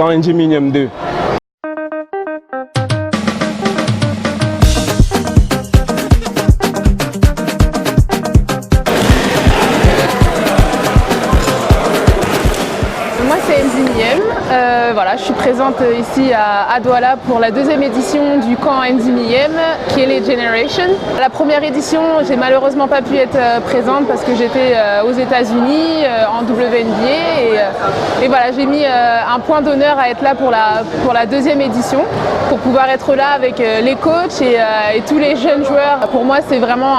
camp Ndjiminième 2. Moi c'est Ndjimiem, voilà, je suis présente ici à Douala pour la deuxième édition du camp Ndjimiem qui est les Generations. La première édition, j'ai malheureusement pas pu être présente parce que j'étais aux États-Unis en WNBA et voilà, j'ai mis un point d'honneur à être là pour la deuxième édition pour pouvoir être là avec les coachs et tous les jeunes joueurs. Pour moi c'est vraiment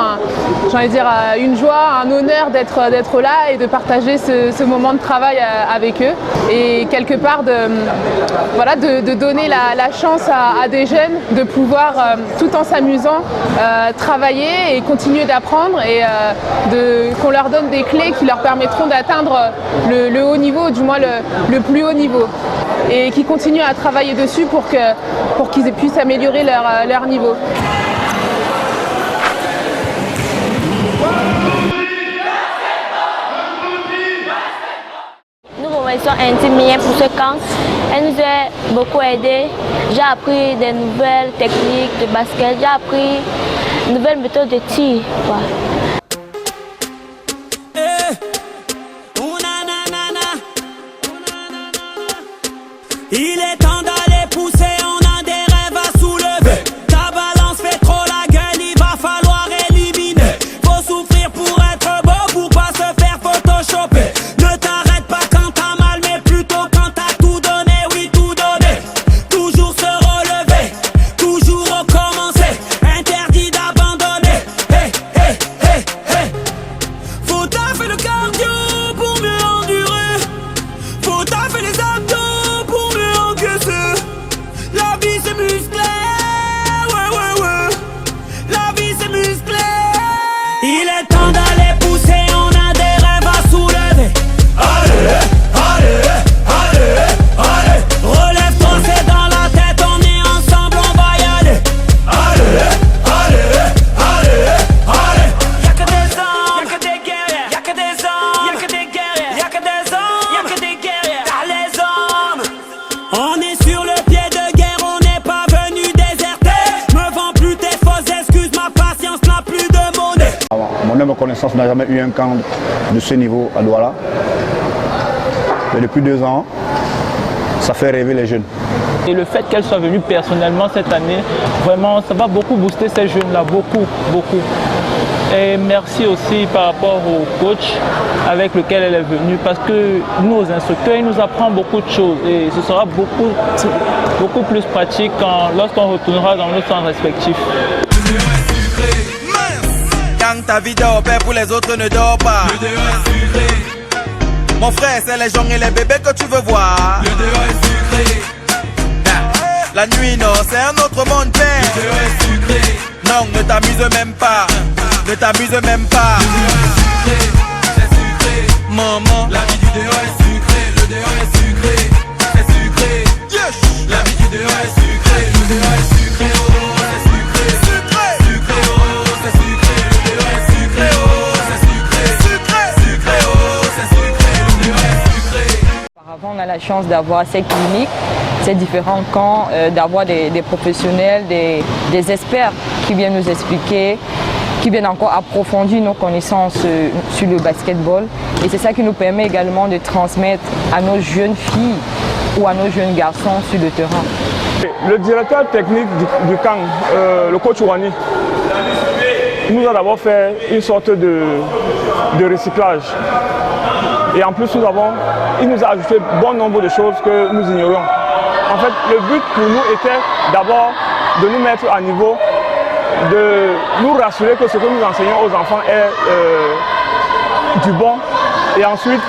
j'ai envie de dire une joie, un honneur d'être là et de partager ce moment de travail avec eux et quelque part de donner la chance à des jeunes de pouvoir tout en s'amusant travailler et continuer d'apprendre et qu'on leur donne des clés qui leur permettront d'atteindre le haut niveau, du moins le plus haut niveau et qui continuent à travailler dessus pour qu'ils puissent améliorer leur niveau. Ndjimiem pour ce camp. Elle nous a beaucoup aidé. J'ai appris des nouvelles techniques de basket, j'ai appris de nouvelles méthodes de tir. Il est temps d'aller pousser, on a des rêves à soulever. Ta balance fait trop la gueule, il va falloir éliminer. Faut souffrir pour être beau, pour pas se faire photoshopper. Ne t'arrête pas quand t'as mal, mais plutôt quand t'as tout donné, oui tout donné. Toujours se relever, toujours recommencer. Interdit d'abandonner. Hey, hey, hey, hey. Faut taffer le cardio pour mieux endurer. Faut taffer les abdos. La vie c'est musclé, ouais ouais ouais. La vie c'est musclé. Il est temps d'aller pousser, on a des rêves à soulever. Allez, allez, allez, allez. Relève-toi, c'est dans la tête, on est ensemble, on va y aller. Allez, allez, allez, allez. Y'a que des hommes, y'a que des guerriers, y'a que des hommes, y'a que des guerriers, y'a que des hommes, y'a que des guerriers. T'as les hommes. On est sur le pied de guerre, on n'est pas venu déserter. Me vends plus tes fausses excuses, ma patience n'a plus de monnaie. Mon humble connaissance n'a jamais eu un camp de ce niveau à Douala. Mais depuis 2 ans, ça fait rêver les jeunes. Et le fait qu'elle soit venue personnellement cette année, vraiment, ça va beaucoup booster ces jeunes-là, beaucoup, beaucoup. Et merci aussi par rapport au coach avec lequel elle est venue, parce que nous, aux instructeurs, il nous apprend beaucoup de choses et ce sera beaucoup plus pratique lorsqu'on retournera dans nos centres respectifs. Quand ta vie dort, père, pour les autres ne dort pas. Le dehors est sucré. Mon frère, c'est les gens et les bébés que tu veux voir. Le dehors est sucré. La nuit, non, c'est un autre monde, père. Le dehors est sucré. Non, ne t'amuse même pas. Ne t'amuse même pas. Le dehors est sucré. C'est sucré. Maman, la vie du dehors est sucré. Le dehors est sucré. C'est sucré. Yes. La vie du dehors est sucré. Le dehors est sucré. Oh, c'est sucré. Sucré. Sucré, oh, c'est sucré. Le dehors est sucré. Oh, c'est sucré. Sucré. Sucré, oh, c'est sucré. Le dehors est sucré. Auparavant, on a la chance d'avoir ces cliniques, ces différents camps, d'avoir des professionnels, des experts qui viennent nous expliquer, qui viennent encore approfondir nos connaissances sur le basketball. Et c'est ça qui nous permet également de transmettre à nos jeunes filles ou à nos jeunes garçons sur le terrain. Le directeur technique du camp, le coach Ouani, il nous a d'abord fait une sorte de recyclage. Et en plus, il nous a ajouté bon nombre de choses que nous ignorions. En fait, le but pour nous était d'abord de nous mettre à niveau, de nous rassurer que ce que nous enseignons aux enfants est du bon et ensuite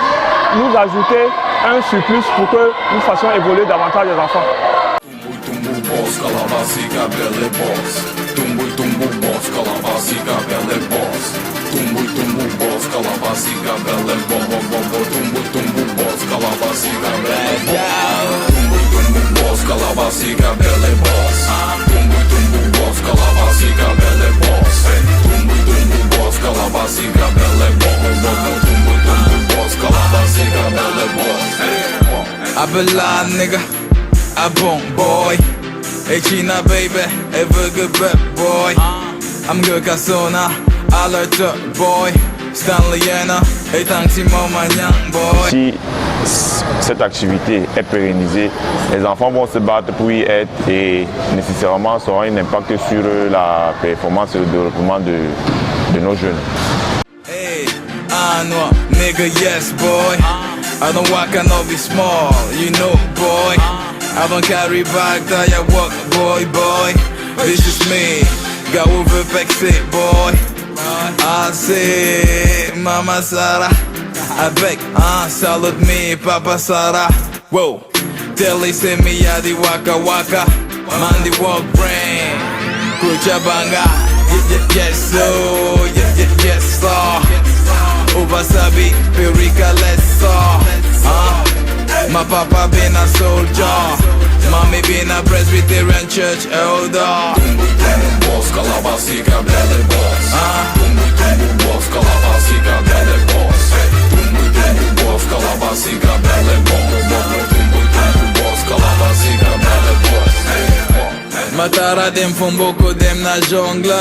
nous ajouter un surplus pour que nous fassions évoluer davantage les enfants. I belong, nigga. Ah bon, boy. Hey China baby, hey good bad boy. I'm good Kasona, alert up boy. Stanley Yana, hey thanks Manyang boy. Si cette activité est pérennisée, les enfants vont se battre pour y être et nécessairement ça aura un impact sur la performance et le développement de nos jeunes. Hey, I know, nigga, yes boy. I don't walk, I know be small, you know boy. I don't carry back, I walk boy. This is me, got over vexé boy. I say, Mama Sarah, I beg, salute me, Papa Sarah. Whoa, tell they say me yadi waka waka, man the walk brain, Kuchabanga, yes so, yes so. Obasabi, Perika, let's saw. My papa been a soldier, mommy been a Presbyterian church elder. Boss, Kalabasika, belly boss. Boss, Kalabasika, belly boss. Boss, Kalabasika, belly boss. Boss, Kalabasika, belly boss. Matara dem font beaucoup dem na jungle.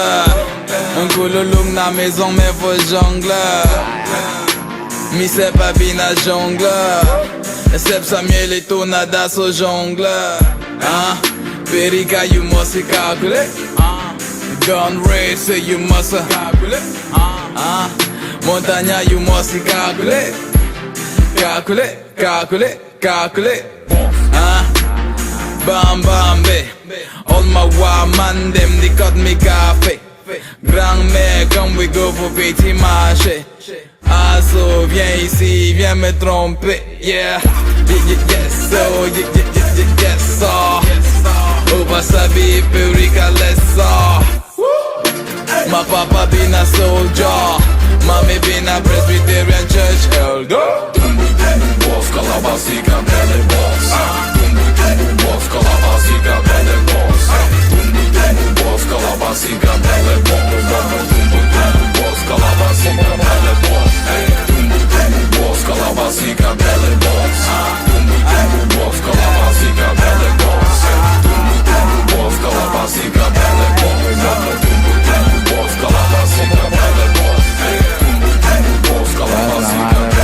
Un couloulou na maison mais faut jongle. Mi se pas bien na jungle. Except Samuel et Tonada so jongle. Perica you must calculate. Gun race you must calculate. Montagne you must calculate. Calculate. Bam bambe. All my wild man them they cut me café. Grand-mère comme we go for petit marché. So viens ici, viens me tromper, yeah. Yes, so, yes, so. Obasabi, Perika, let's saw. My papa been a soldier, mommy been a Presbyterian church elder. Boss, Kalabasika, belly boss. Boss, Kalabasika, belly boss. Boss, Kalabasika, belly boss. Boss, Kalabasika, belly boss. Boss, Kalabasika, belly boss. Boss, Kalabasika, belly boss. Boss, Kalabasika, belly boss. Boss, Kalabasika, belly boss. Boss, Kalabasika, belly boss. Boss, Kalabasika, belly boss.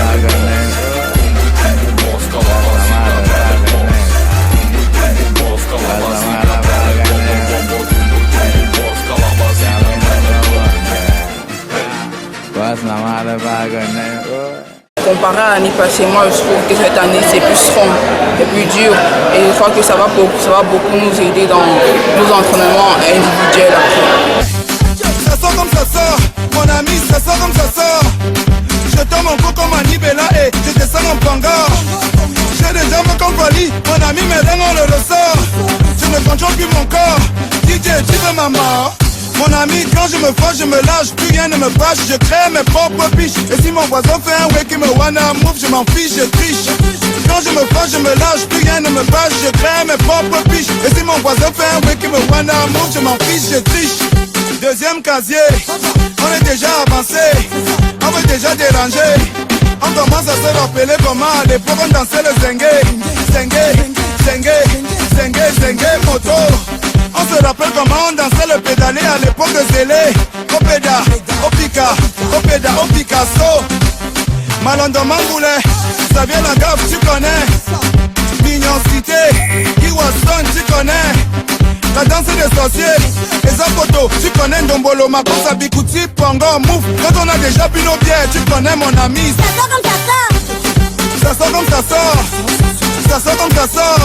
Boss, Kalabasika, belly boss. Boss, Kalabasika, belly boss. Comparé à l'année passée, moi je trouve que cette année c'est plus strong, c'est plus dur et je crois que ça va beaucoup nous aider dans nos entraînements individuels après. Ça sort comme ça sort, mon ami, ça sort comme ça sort. Je tombe en cours comme un Nibela et je descends en Panga. J'ai des jambes comme Wally, mon ami, mes dents on le ressort. Je ne contrôle plus mon corps, DJ tu veux ma mort. Mon ami, quand je me fâche, je me lâche, plus rien ne me bâche, je crée mes propres piches. Et si mon voisin fait un way qui me wanna move, je m'en fiche, je triche. Quand je me fâche, je me lâche, plus rien ne me bâche, je crée mes propres piches. Et si mon voisin fait un way qui me wanna move, je m'en fiche, je triche. Deuxième casier, on est déjà avancé, on veut déjà déranger. On commence à se rappeler comment à l'époque on dansait le zengue, moto. On se rappelle comment on dansait le pédalé à l'époque de Zélé. Opéda, au Picasso. Malondo Mangoulé, ça vient la gaffe, tu connais. Mignon Cité, Iwason, tu connais. La danse des sorciers, les photos, tu connais Ndombolo, Makosa, Bikuti, Pongo, Move. Quand on a déjà bu nos bières, tu connais mon ami. Ça sort comme ça sort. Ça sort comme ça sort. Ça sort comme ça sort.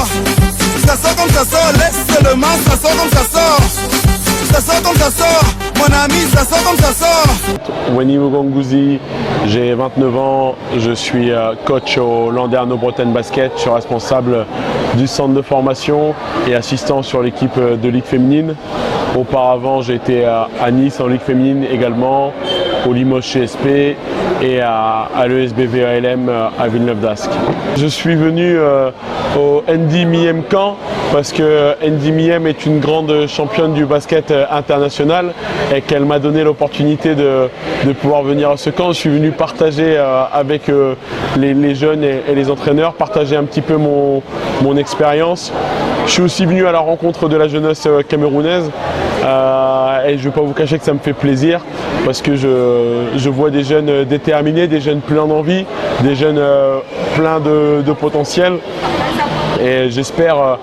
Ça sort comme ça sort, laisse seulement, ça sort comme ça sort. Ça sort comme ça sort, mon ami, ça sort comme ça sort. Weni Mugongouzi, j'ai 29 ans, je suis coach au Landerneau Bretagne Basket, je suis responsable du centre de formation et assistant sur l'équipe de Ligue féminine. Auparavant, j'ai été à Nice en Ligue féminine également, au Limoges CSP et à l'ESBV ALM à Villeneuve d'Ascq. Je suis venu au Andy Miem Camp parce que Andy Miem est une grande championne du basket international et qu'elle m'a donné l'opportunité de pouvoir venir à ce camp. Je suis venu partager avec les jeunes et les entraîneurs, partager un petit peu mon expérience. Je suis aussi venu à la rencontre de la jeunesse camerounaise et je ne vais pas vous cacher que ça me fait plaisir parce que je vois des jeunes déterminés, des jeunes pleins d'envie, des jeunes pleins de potentiel. Et j'espère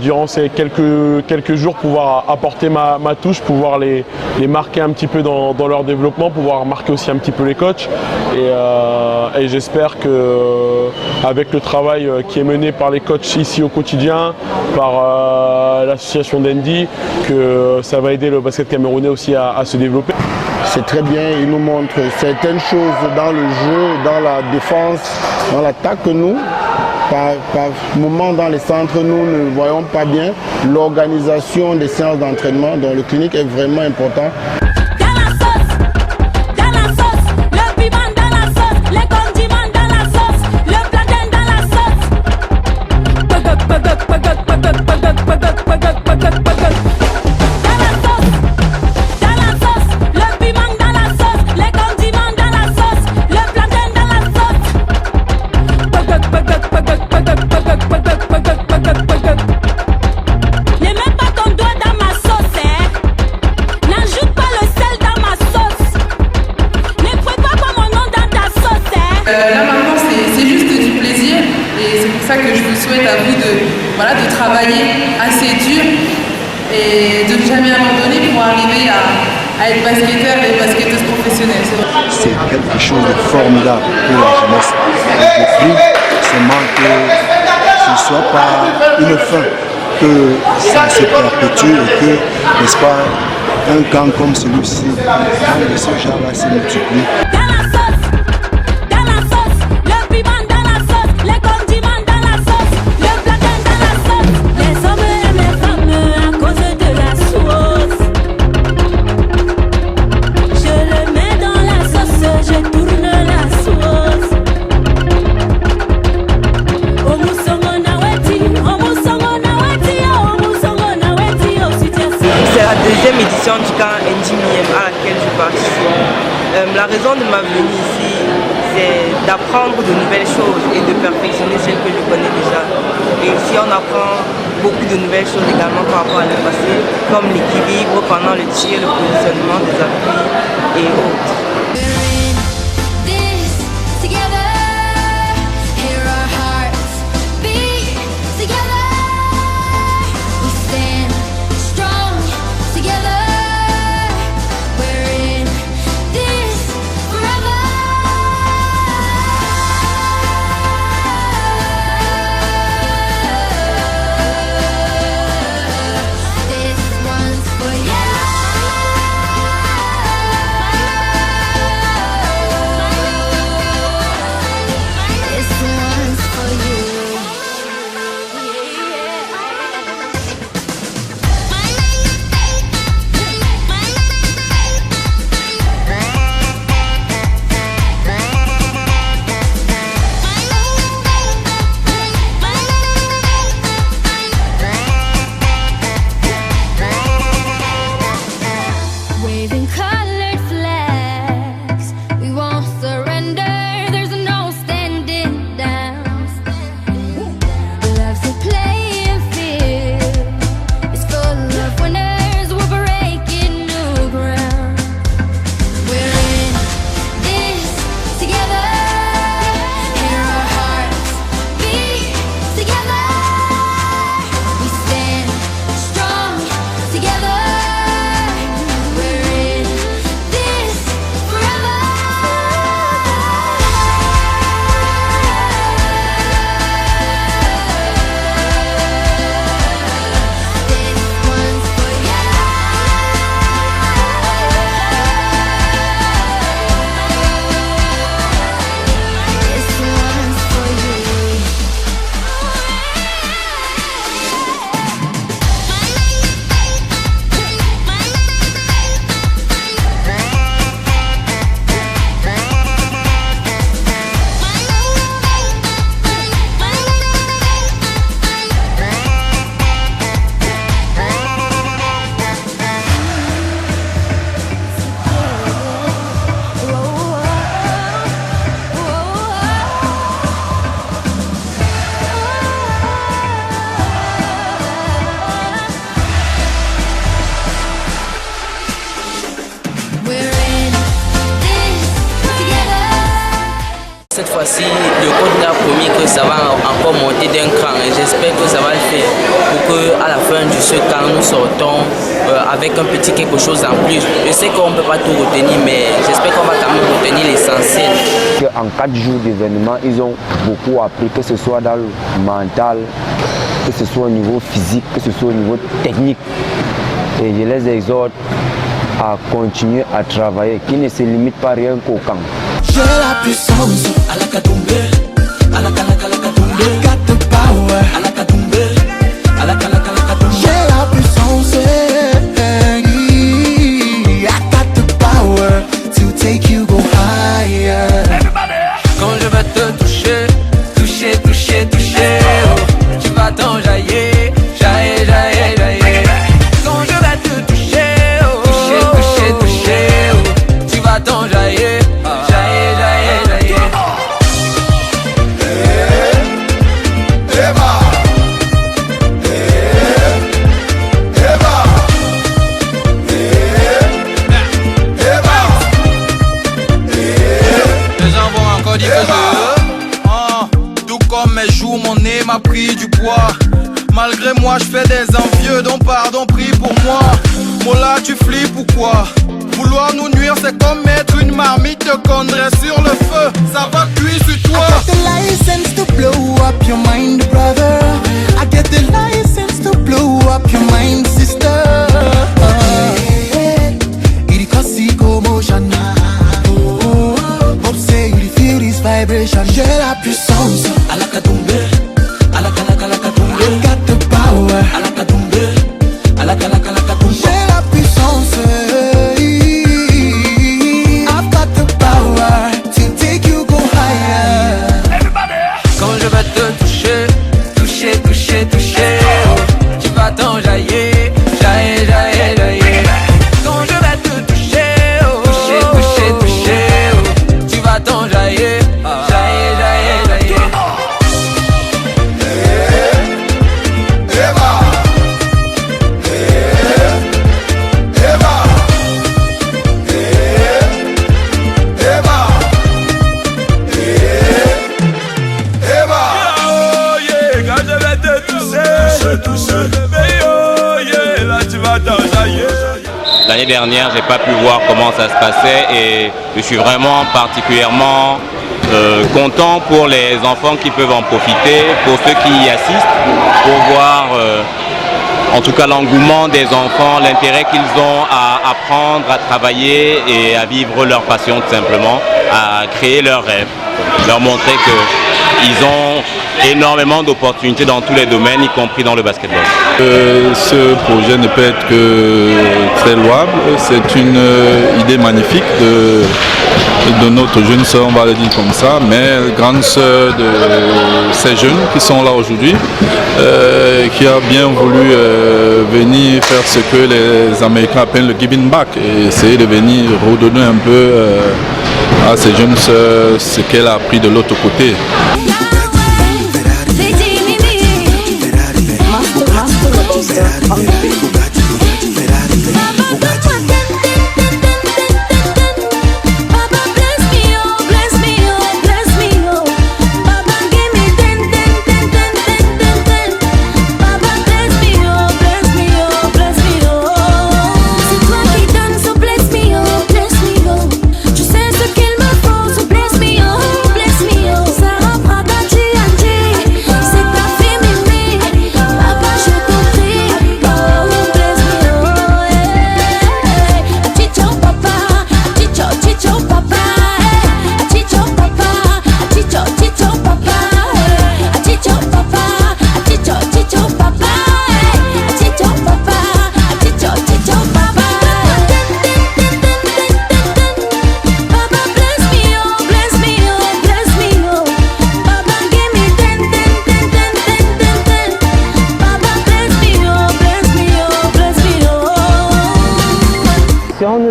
durant ces quelques jours pouvoir apporter ma touche, pouvoir les marquer un petit peu dans leur développement, pouvoir marquer aussi un petit peu les coachs. Et j'espère qu'avec le travail qui est mené par les coachs ici au quotidien, par l'association d'Andy, que ça va aider le basket camerounais aussi à se développer. C'est très bien, il nous montre certaines choses dans le jeu, dans la défense, dans l'attaque que nous, par moment dans les centres, nous ne voyons pas bien. L'organisation des séances d'entraînement dans le clinique est vraiment importante. Là maintenant c'est juste du plaisir et c'est pour ça que je vous souhaite à vous de travailler assez dur et de ne jamais abandonner pour arriver à être basketteur et basketteuse professionnelle. C'est quelque chose de formidable pour la jeunesse. Le plus seulement que ce ne soit pas une fin, que ça se perpétue et que, n'est-ce pas, un camp comme celui-ci, quand de ce genre-là se multiplie. Deuxième édition du camp NDMIEM à laquelle je participe. La raison de ma venue ici, c'est d'apprendre de nouvelles choses et de perfectionner celles que je connais déjà. Et ici, on apprend beaucoup de nouvelles choses également par rapport à le passé, comme l'équilibre pendant le tir, le positionnement des appuis et autres. promis que ça va encore monter d'un cran et j'espère que ça va le faire pour qu'à la fin de ce camp, nous sortons avec un petit quelque chose en plus. Je sais qu'on ne peut pas tout retenir, mais j'espère qu'on va quand même retenir l'essentiel. En 4 jours d'événement, ils ont beaucoup appris, que ce soit dans le mental, que ce soit au niveau physique, que ce soit au niveau technique. Et je les exhorte à continuer à travailler, qui ne se limite pas rien qu'au camp. J'ai la puissance à la Katumbe, à la Katumbe. I got the power à la Katumbe, à la Katumbe. J'ai la puissance, I got the power to take you go higher. Quand je vais te toucher, toucher, toucher, toucher, oh, tu vas t'enjailler, jaillir, jaillir, jaillir. Quand je vais te toucher, oh, toucher, toucher, toucher, oh, tu vas t'enjailler. Mon nez m'a pris du poids. Malgré moi je fais des envieux, donc pardon, prie pour moi. Mola tu flippes ou quoi? Vouloir nous nuire c'est comme mettre une marmite de condré sur le feu. Ça va cuire sur toi. I get the license to blow up your mind, brother. I get the license to blow up your mind, sister. Irikasi commotion. Hope say you feel this vibration. J'ai la puissance à la Katumbe. I got the power à la Katumbe, à la Katumbe. J'ai la puissance, I've got the power to take you go higher. Quand je vais te toucher, toucher, toucher, toucher, oh, tu vas t'enjailler, jaillir, jaillir, jaillir. Quand je vais te toucher, oh, toucher, toucher, toucher, oh, tu vas t'enjailler, jaillir, jaillir, jaillir. L'année dernière, j'ai pas pu voir comment ça se passait et je suis vraiment particulièrement content pour les enfants qui peuvent en profiter, pour ceux qui y assistent, pour voir en tout cas l'engouement des enfants, l'intérêt qu'ils ont à apprendre, à travailler et à vivre leur passion tout simplement, à créer leurs rêves, leur montrer qu'ils ont énormément d'opportunités dans tous les domaines, y compris dans le basketball. Ce projet ne peut être que très louable. C'est une idée magnifique de notre jeune sœur, on va le dire comme ça, mais grande sœur de ces jeunes qui sont là aujourd'hui, qui a bien voulu venir faire ce que les Américains appellent le giving back et essayer de venir redonner un peu à ces jeunes sœurs ce qu'elle a appris de l'autre côté.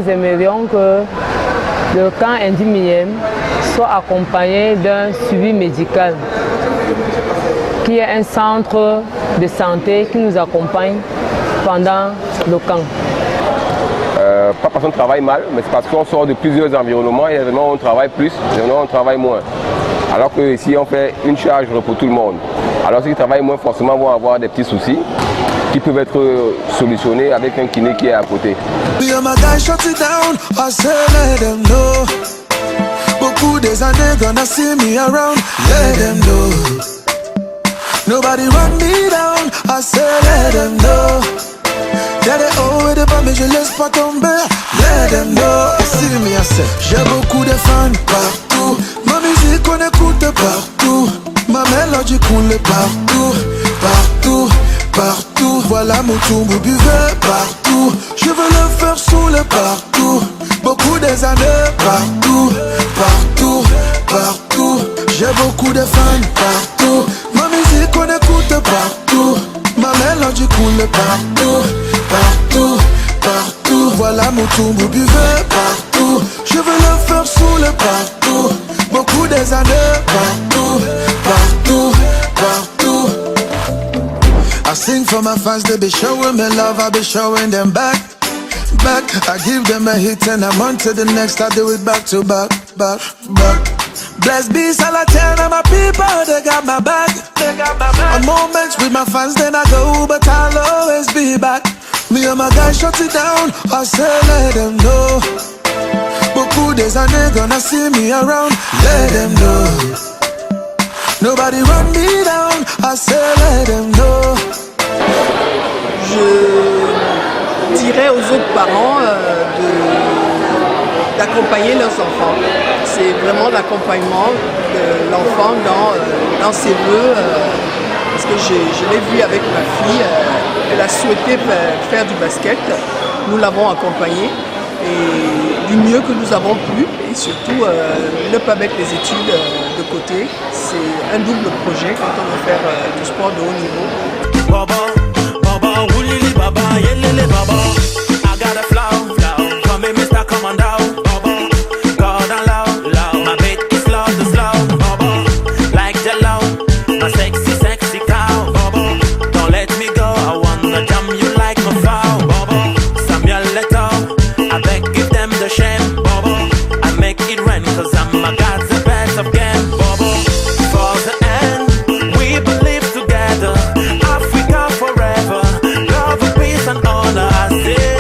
Nous aimerions que le camp Indimiem soit accompagné d'un suivi médical, qu'il y ait un centre de santé qui nous accompagne pendant le camp. Pas parce qu'on travaille mal, mais c'est parce qu'on sort de plusieurs environnements et évidemment on travaille plus, évidemment on travaille moins. Alors que ici on fait une charge pour tout le monde. Alors ceux qui travaillent moins forcément vont avoir des petits soucis qui peuvent être solutionnés avec un kiné qui est à côté. Beaucoup des années gonna see me around, let them know. Nobody run me down, I say let them know. Y'a des hauts et des bas mais je laisse pas tomber, let them know. See me, I say, j'ai beaucoup de fans partout. Ma musique on écoute partout. Ma mélodie coule partout, partout, partout. Voilà mon tour, buvez partout. Je veux le faire sous le partout. Beaucoup des années partout, partout, partout. J'ai beaucoup de fans partout. Ma musique on écoute partout. Ma mélodie coule partout, partout, partout. Voilà mon tour, buvez partout. Je veux le faire sous le partout. Beaucoup des années partout, partout, partout. I sing for my fans, they be showing me love, I be showing them back. Back, I give them a hit and I'm on to the next. I do it back to back, back, back. Blessed be Salatan and my people, they got my back. On moments with my fans, then I go, but I'll always be back. Me and my guys shut it down, I say let them know. Beaucoup des années gonna see me around, let them know. Nobody run me down, I say let them know. Je dirais aux autres parents d'accompagner leurs enfants. C'est vraiment l'accompagnement de l'enfant dans ses vœux. Parce que je l'ai vu avec ma fille, elle a souhaité faire du basket. Nous l'avons accompagnée et du mieux que nous avons pu. Et surtout, ne pas mettre les études de côté. C'est un double projet quand on veut faire du sport de haut niveau. Baba, wulili baba, yelele baba. I got a flow, come in, Mr. Commando. Baba, go down low, my beat is slow to slow. Baba, like jello, my sexy cow. Baba, don't let me go, I wanna jam you like a foul. Baba, Samuel Leto, I beg give them the shame. Baba, I make it rain, cause I'm a god's the best of game. Baba, for the end, we believe together. Africa forever, love, peace and honor, I say.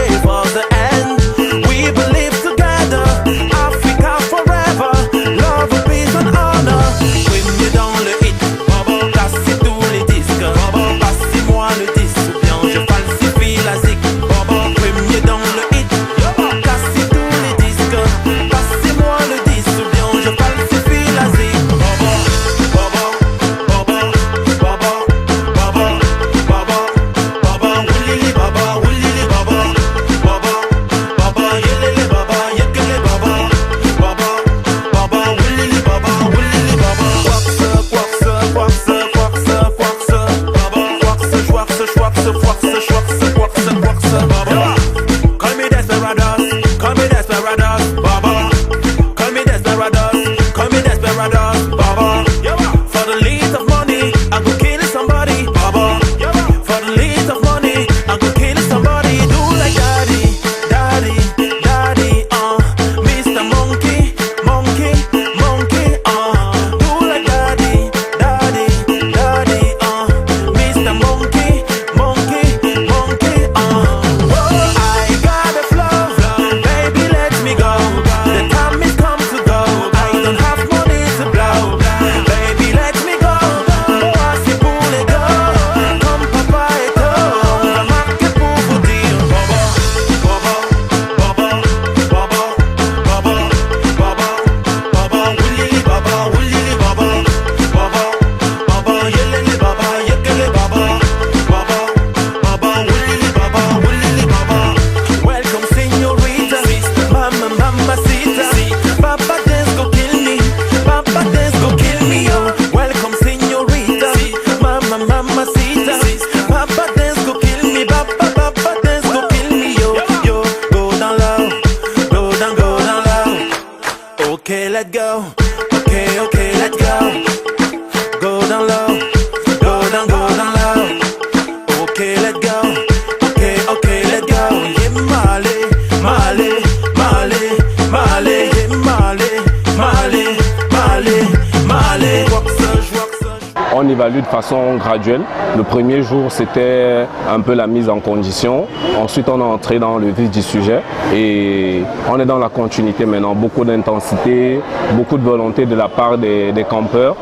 on évalue de façon graduelle. Le premier jour, c'était un peu la mise en condition. Ensuite, on est entré dans le vif du sujet et on est dans la continuité maintenant. Beaucoup d'intensité, beaucoup de volonté de la part des campeurs,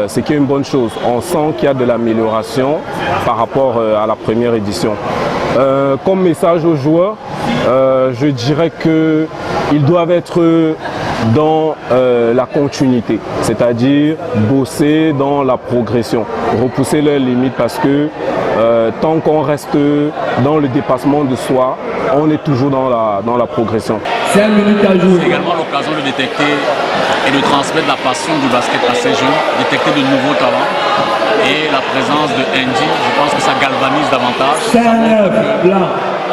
ce qui est une bonne chose. On sent qu'il y a de l'amélioration par rapport à la première édition. Comme message aux joueurs, je dirais qu'ils doivent être dans la continuité, c'est-à-dire bosser dans la progression, repousser leurs limites parce que tant qu'on reste dans le dépassement de soi, on est toujours dans la progression. 5 minutes à jouer. C'est également l'occasion de détecter et de transmettre la passion du basket à ces jeunes, détecter de nouveaux talents. Et la présence de Andy, je pense que ça galvanise davantage.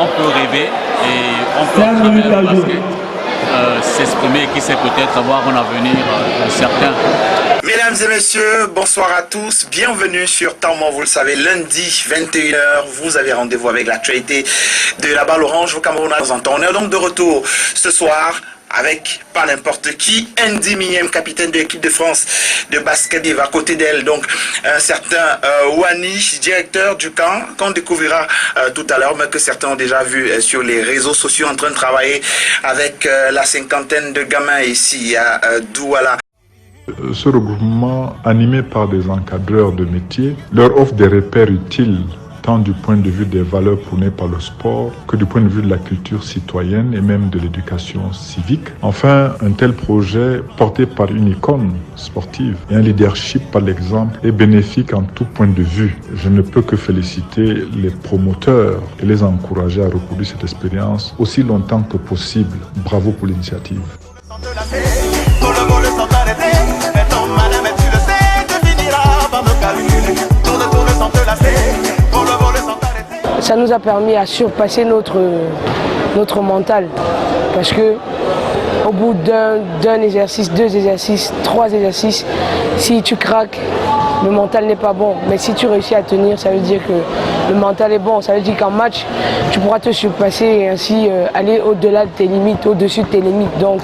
On peut rêver et on peut à travers le basket s'exprimer et qui sait peut-être avoir un avenir certain. Mesdames et messieurs, bonsoir à tous. Bienvenue sur Temps Mort, vous le savez, lundi 21h, vous avez rendez-vous avec l'actualité de la balle orange au Cameroun. On est donc de retour ce soir avec pas n'importe qui, Andy Miyem, capitaine de l'équipe de France de basket, à côté d'elle, donc un certain Wani, directeur du camp, qu'on découvrira tout à l'heure, mais que certains ont déjà vu sur les réseaux sociaux en train de travailler avec la cinquantaine de gamins ici à Douala. Ce regroupement, animé par des encadreurs de métier, leur offre des repères utiles tant du point de vue des valeurs prônées par le sport que du point de vue de la culture citoyenne et même de l'éducation civique. Enfin, un tel projet porté par une icône sportive et un leadership par l'exemple est bénéfique en tout point de vue. Je ne peux que féliciter les promoteurs et les encourager à reproduire cette expérience aussi longtemps que possible. Bravo pour l'initiative. Ça nous a permis à surpasser notre mental parce que au bout d'un exercice, 2 exercices, 3 exercices, si tu craques, le mental n'est pas bon. Mais si tu réussis à tenir, ça veut dire que le mental est bon. Ça veut dire qu'en match, tu pourras te surpasser et ainsi aller au-delà de tes limites, au-dessus de tes limites. Donc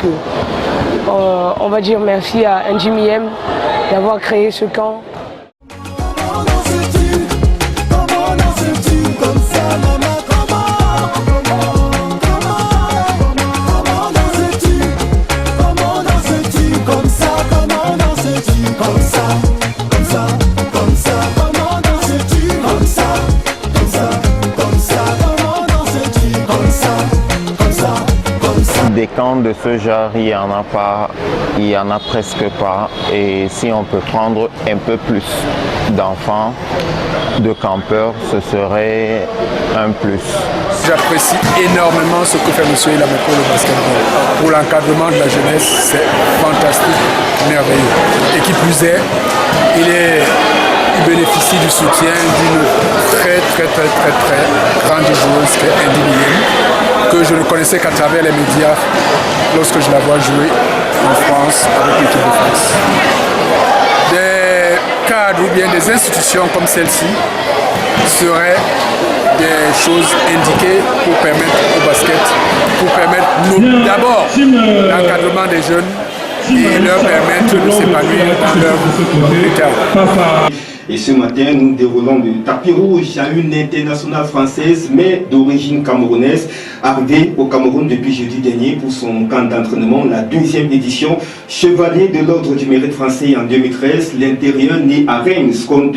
on va dire merci à Andy Miyem d'avoir créé ce camp. Des camps de ce genre, il n'y en a pas, il n'y en a presque pas. Et si on peut prendre un peu plus d'enfants, de campeurs, ce serait un plus. J'apprécie énormément ce que fait M. Ilamé pour le basketball. Pour l'encadrement de la jeunesse, c'est fantastique, merveilleux. Et qui plus est, il bénéficie du soutien d'une très grande joueuse qui est Andy Miyem, que je ne connaissais qu'à travers les médias lorsque je la vois jouer en France avec l'équipe de France. Des cadres ou bien des institutions comme celle-ci seraient des choses indiquées pour permettre au basket, pour permettre d'abord l'encadrement des jeunes et leur permettre de s'épanouir dans leur état. Et ce matin, nous déroulons le tapis rouge à une internationale française, mais d'origine camerounaise, arrivée au Cameroun depuis jeudi dernier pour son camp d'entraînement, la 2e édition. Chevalier de l'Ordre du Mérite français en 2013, l'intérieur né à Reims compte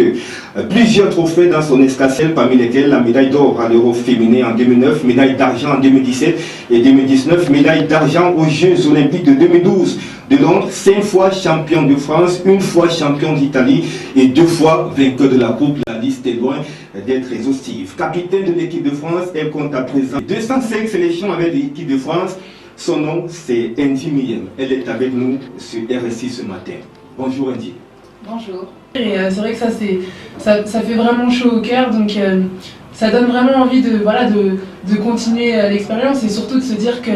plusieurs trophées dans son escarcelle, parmi lesquels la médaille d'or à l'Euro féminin en 2009, médaille d'argent en 2017 et 2019, médaille d'argent aux Jeux Olympiques de 2012. De Londres, 5 fois champion de France, 1 fois champion d'Italie et 2 fois vainqueur de la Coupe. La liste est loin d'être exhaustive. Capitaine de l'équipe de France, elle compte à présent 205 sélections avec l'équipe de France. Son nom, c'est Andy Miyem. Elle est avec nous sur RSI ce matin. Bonjour Andy. Bonjour. Et c'est vrai que ça fait vraiment chaud au cœur, donc ça donne vraiment envie de continuer l'expérience et surtout de se dire que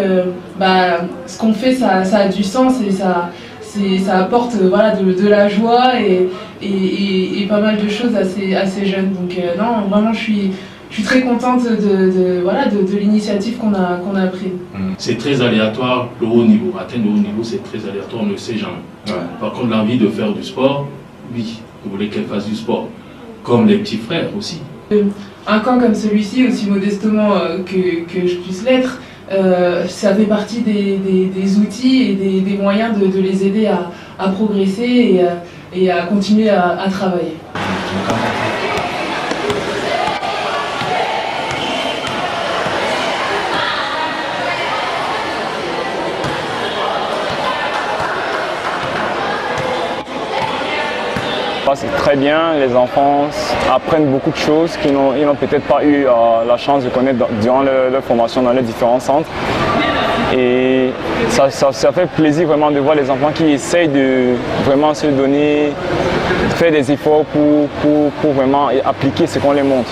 ce qu'on fait, ça a du sens et ça apporte de la joie et pas mal de choses assez jeunes. Donc non, vraiment je suis très contente de l'initiative qu'on a prise. C'est très aléatoire le haut niveau. Atteindre le haut niveau, c'est très aléatoire, on ne le sait jamais. Ouais. Par contre, l'envie de faire du sport, oui. Vous voulez qu'elle fasse du sport, comme les petits frères aussi. Un camp comme celui-ci, aussi modestement que je puisse l'être, ça fait partie des outils et des moyens de les aider à progresser et à continuer à travailler. C'est très bien, les enfants apprennent beaucoup de choses qu'ils n'ont peut-être pas eu la chance de connaître durant leur formation dans les différents centres. Et ça fait plaisir vraiment de voir les enfants qui essayent de vraiment se donner, faire des efforts pour vraiment appliquer ce qu'on les montre.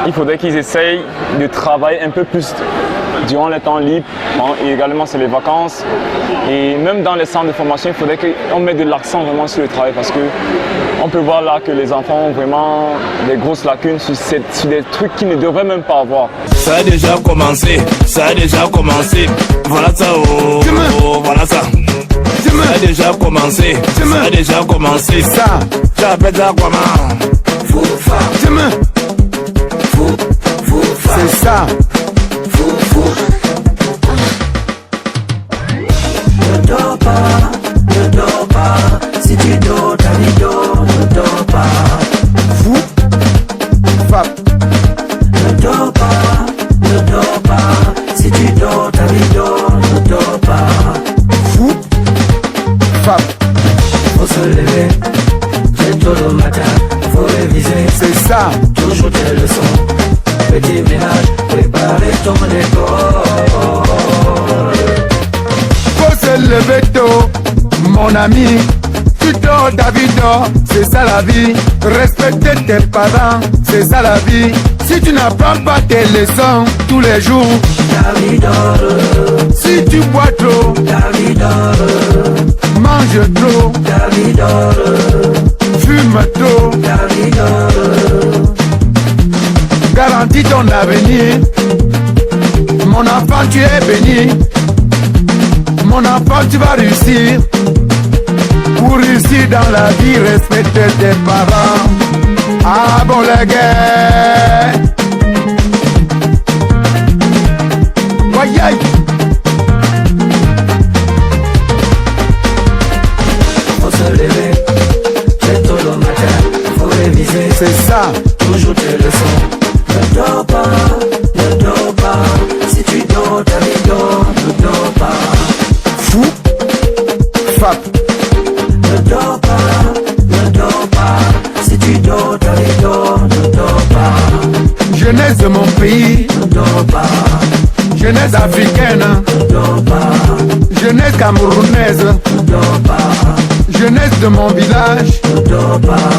Il faudrait qu'ils essayent de travailler un peu plus durant le temps libre, et également c'est les vacances. Et même dans les centres de formation, il faudrait qu'on mette de l'accent vraiment sur le travail parce qu'on peut voir là que les enfants ont vraiment des grosses lacunes sur des trucs qu'ils ne devraient même pas avoir. Ça a déjà commencé, ça a déjà commencé. Voilà ça, oh, oh, voilà ça. Ça a déjà commencé, ça a déjà commencé. Ça, j'appelle ça comment? Foufa. C'est ça. Ne dors pas, si tu dors, ta vie dort, ne dors pas. Ne dors pas, si tu dors, ta vie dort, ne dors pas. Faut se lever, très tôt le matin, faut réviser. C'est ça. Toujours tes leçons, petit ménage, préparer ton école. Levé tôt, mon ami, tu dors, David dort, c'est ça la vie. Respecter tes parents, c'est ça la vie. Si tu n'apprends pas tes leçons tous les jours, David dort. Si tu bois trop, David dort. Mange trop, David dort. Fume trop, David dort. Garantis ton avenir. Mon enfant, tu es béni. Mon enfant, tu vas réussir. Pour réussir dans la vie, respecte tes parents. Ah bon les gars. Voyez. Faut se lever, très tôt le matin, faut réviser. C'est ça. Toujours tes leçons. Ne dors pas, si tu dors, ta vie dort, ne dors pas. Fou, fap. Ne dors pas, si tu dors, ta vie dort, ne dors pas. Jeunesse de mon pays, ne dors pas. Jeunesse africaine, ne dors pas. Jeunesse camerounaise, ne dors pas. Jeunesse de mon village, ne dors pas.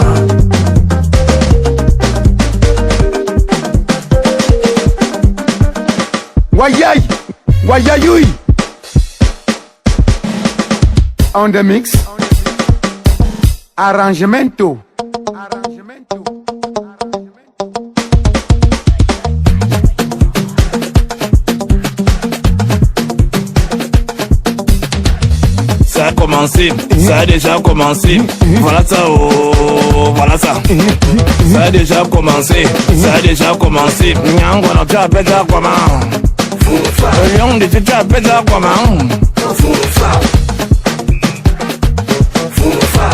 Wayay, wayayoui. On the mix. Arrangemento. Ça a commencé, ça a déjà commencé. Voilà ça, oh, voilà ça. Ça a déjà commencé, ça a déjà commencé. Nyangwana, tu appelles ça comment? Foufa. Lion de tu appelles ça comment? Foufa. Foufa.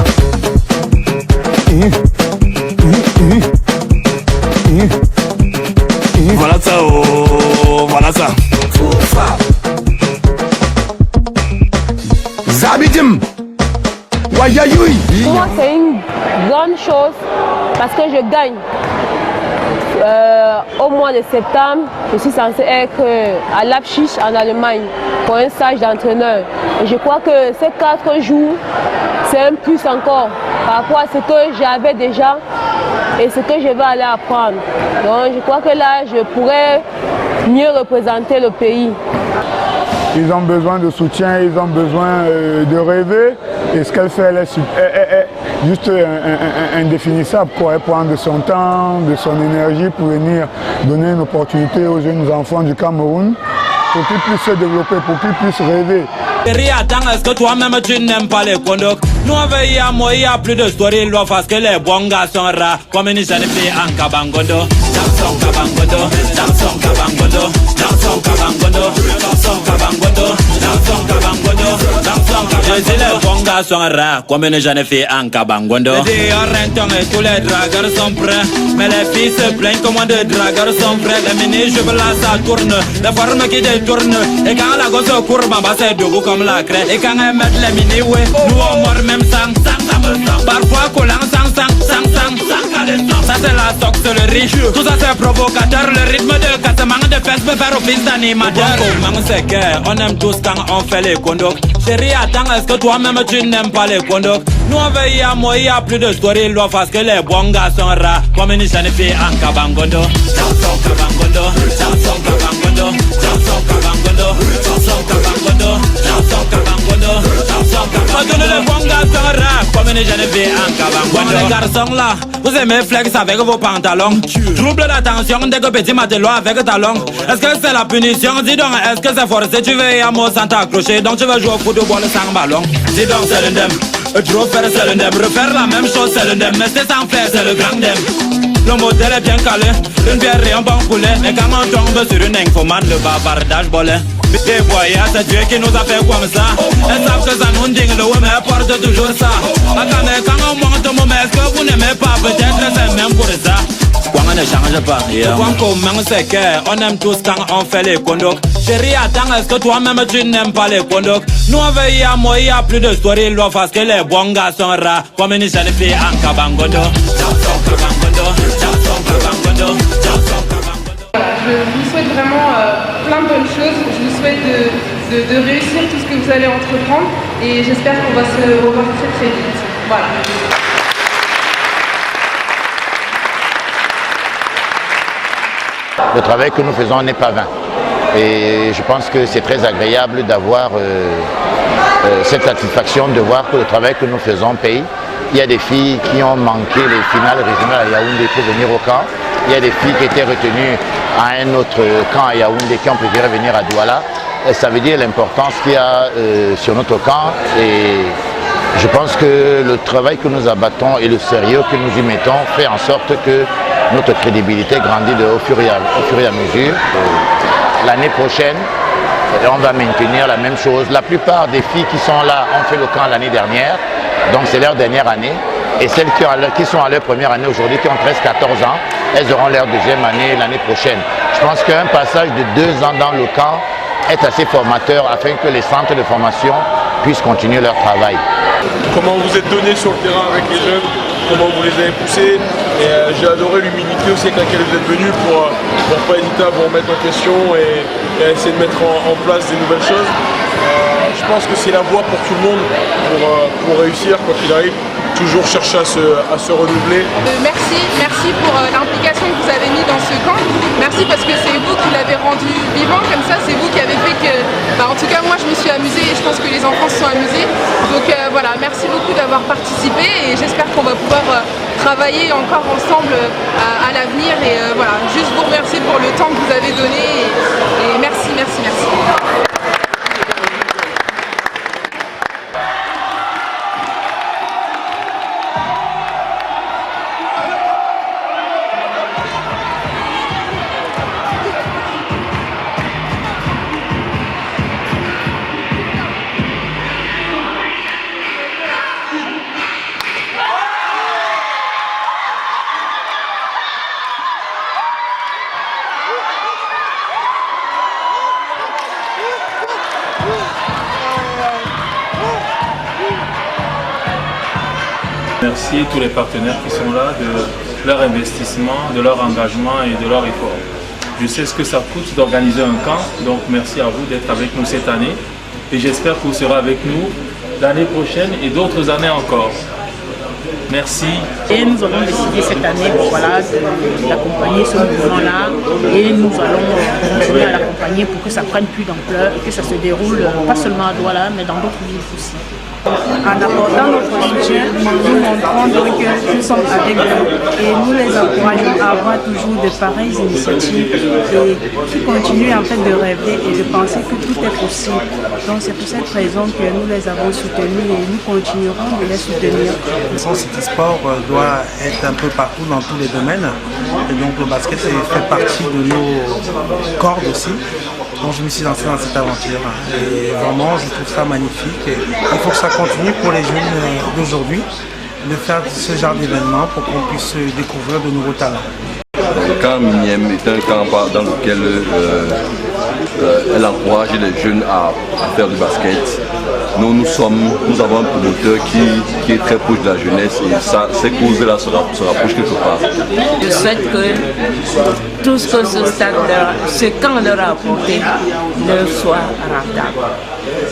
Voilà ça, oh, voilà ça. Foufa. Zabidim. Wayayoui. Pour moi, c'est une grande chose parce que je gagne. Au mois de septembre, je suis censée être à Leipzig en Allemagne pour un stage d'entraîneur. Et je crois que ces 4 jours, c'est un plus encore par rapport à ce que j'avais déjà et ce que je vais aller apprendre. Donc je crois que là, je pourrais mieux représenter le pays. Ils ont besoin de soutien, ils ont besoin de rêver. Et ce qu'elle fait, elle est juste indéfinissable. Elle prend de son temps, de son énergie pour venir donner une opportunité aux jeunes enfants du Cameroun pour qu'ils puissent se développer, pour qu'ils puissent rêver. Attends, est-ce que toi-même tu n'aimes pas les condocs? Nous on veille à moi, il y a plus de story, l'offre parce que les bons gars sont rares. Comme une jeune fille en Kabangodo. Danson Kabangodo, danson Kabangodo, danson Kabangodo, danson Kabangodo, danson Kabangodo, danson Kabangodo. Je dis les bons gars sont rares, comme une jeune fille en Kabangodo. Les dehors rentrent et tous les dragueurs sont prêts. Mais les filles se plaignent comment de dragueurs sont prêts. Les mini-jupes là ça tourne, les formes qui détournent. Et quand la gosse courbe, bah c'est debout comme la craie. Et quand elles mettent les mini-way, nous on mord même sang. Parfois collant sang. Ça c'est la tox, le riche. Tout ça c'est provocateur. Le rythme de cassement de fesses peut faire office d'animateur. Comment c'est que on aime tous quand on fait les condocs. Chérie attends, est-ce que toi-même tu n'aimes pas les condocs? Nous on veille à moi, il y a plus de story, l'offre parce que les bons gars sont rares. Comme une jeune fille en Kabangodo. Danson Kabangodo, danson Kabangodo, danson Kabangodo, danson Kabangodo, danson Kabangodo, danson Kabangodo. Les bons gars sont rares, comme une jeune fille en Kabangodo. Les garçons là, vous aimez flex avec vos pantalons. Trouble d'attention dès que petit matelot avec talons. Est-ce que c'est la punition? Dis donc, est-ce que c'est forcé? Tu veux à moi sans t'accrocher, donc tu veux jouer au football sans ballon. Dis donc, c'est l'undem. Trop faire c'est l'undem, refaire la même chose c'est l'undem. Mais c'est sans faire c'est le grand dem. Le modèle est bien calé, une bière et un bon poulet. Mais quand on tombe sur une infomane, le bavardage bolait. Des voyages, c'est Dieu qui nous a fait comme ça. Elles savent que ça nous digne, le ouais, mais elle porte toujours ça. Quand on monte au moment, est-ce que vous n'aimez pas? Peut-être que c'est même pour ça. On ne change pas. Comment c'est qu'on aime tous quand on fait les condocs. Chérie attends, est-ce que toi-même tu n'aimes pas les condocs? Nous on veille à moi, il y a plus de story, l'offre parce que les bons gars sont rares. Comme une jeune fille en Kabangodo. Danson Kabangodo, danson Kabangodo, danson Kabangodo. Je vous souhaite vraiment plein de bonnes choses. Je vous souhaite de réussir tout ce que vous allez entreprendre et j'espère qu'on va se revoir très vite. Voilà. Le travail que nous faisons n'est pas vain. Et je pense que c'est très agréable d'avoir cette satisfaction de voir que le travail que nous faisons paye. Il y a des filles qui ont manqué les finales régionales à Yaoundé pour venir au camp. Il y a des filles qui étaient retenues à un autre camp à Yaoundé qui ont préféré venir à Douala. Et ça veut dire l'importance qu'il y a sur notre camp. Et je pense que le travail que nous abattons et le sérieux que nous y mettons fait en sorte que notre crédibilité grandit au fur et à mesure. L'année prochaine, on va maintenir la même chose. La plupart des filles qui sont là ont fait le camp l'année dernière, donc c'est leur dernière année. Et celles qui sont à leur première année aujourd'hui, qui ont 13-14 ans, elles auront leur deuxième année l'année prochaine. Je pense qu'un passage de 2 ans dans le camp est assez formateur afin que les centres de formation puissent continuer leur travail. Comment vous êtes donné sur le terrain avec les jeunes, comment vous les avez poussés. Et j'ai adoré l'humilité aussi avec laquelle vous êtes venus pour pas hésiter à vous remettre en question et à essayer de mettre en place des nouvelles choses. Je pense que c'est la voie pour tout le monde pour réussir quoi qu'il arrive. Toujours chercher à se renouveler. Merci pour l'implication que vous avez mis dans ce camp. Merci parce que c'est vous qui l'avez rendu vivant comme ça, c'est vous qui avez fait que... en tout cas moi je me suis amusée et je pense que les enfants se sont amusés. Donc voilà, merci beaucoup d'avoir participé et j'espère qu'on va pouvoir travailler encore ensemble à l'avenir. Et voilà, juste vous remercier pour le temps que vous avez donné et merci. Remercier tous les partenaires qui sont là de leur investissement, de leur engagement et de leur effort. Je sais ce que ça coûte d'organiser un camp, donc merci à vous d'être avec nous cette année et j'espère que vous serez avec nous l'année prochaine et d'autres années encore. Merci. Et nous avons décidé cette année d'accompagner ce mouvement-là et nous allons continuer à l'accompagner pour que ça prenne plus d'ampleur et que ça se déroule pas seulement à Douala mais dans d'autres villes aussi. En apportant notre soutien, nous montrons donc que nous sommes avec eux et nous les encourageons à avoir toujours de pareilles initiatives et qui continuent en fait de rêver et de penser que tout est possible. Donc c'est pour cette raison que nous les avons soutenus et nous continuerons de les soutenir. Son City Sport doit être un peu partout dans tous les domaines et donc le basket fait partie de nos cordes aussi. Donc je me suis lancé dans cette aventure et vraiment je trouve ça magnifique et il faut que ça continue pour les jeunes d'aujourd'hui de faire ce genre d'événement pour qu'on puisse découvrir de nouveaux talents. Le camp Miniem est un camp dans lequel elle encourage les jeunes à faire du basket. Nous avons un promoteur qui est très proche de la jeunesse et ça, ces causes-là se rapprochent quelque part. Je souhaite que tout ce que ce camp leur a apporté leur soit rentable.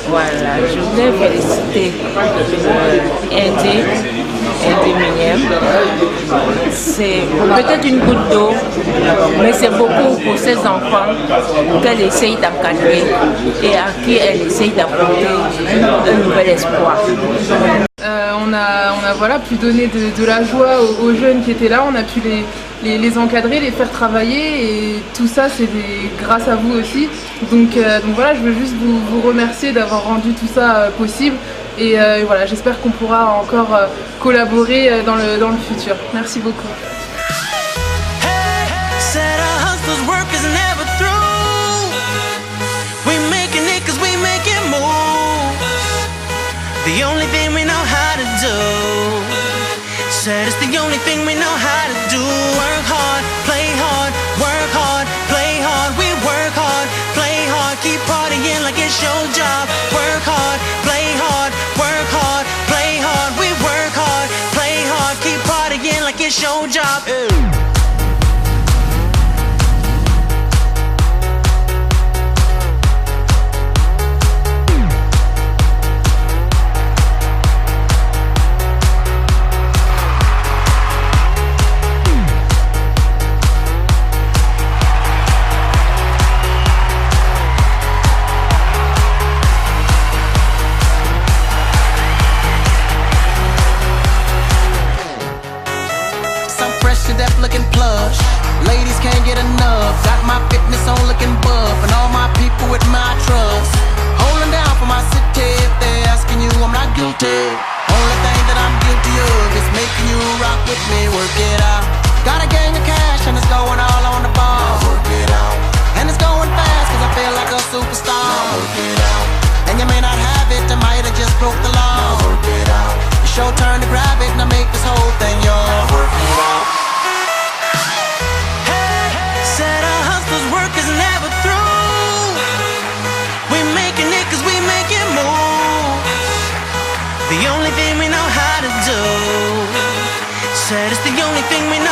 Voilà, je voulais féliciter Indy Miniem. C'est peut-être une goutte d'eau, mais c'est beaucoup pour ces enfants qu'elle essaye d'encadrer et à qui elle essaye d'apporter un nouvel espoir. On a voilà, pu donner de la joie aux jeunes qui étaient là, on a pu les encadrer, les faire travailler et tout ça c'est grâce à vous aussi. Donc voilà, je veux juste vous remercier d'avoir rendu tout ça possible et voilà, j'espère qu'on pourra encore collaborer dans le futur. Merci beaucoup. The only thing we know how to do. Said it's the only thing we know how to do. Work hard, play hard, work hard, play hard. We work hard, play hard, keep partying like it's your job. Work hard, play hard, work hard, play hard. We work hard, play hard, keep partying like it's your job. Looking plush, ladies can't get enough. Got my fitness on looking buff, and all my people with my trust. Holding down for my city. If they're asking you, I'm not guilty. Only thing that I'm guilty of is making you rock with me. Work it out. Got a gang of cash and it's going all on the ball. Work it out. And it's going fast 'cause I feel like a superstar. Work it out. And you may not have it, I might have just broke the law. Work it out. It's your turn to grab it and I make this whole thing yours. Work it out. Said our hustler's work is never through. We making it 'cause we make it move. The only thing we know how to do. Said it's the only thing we know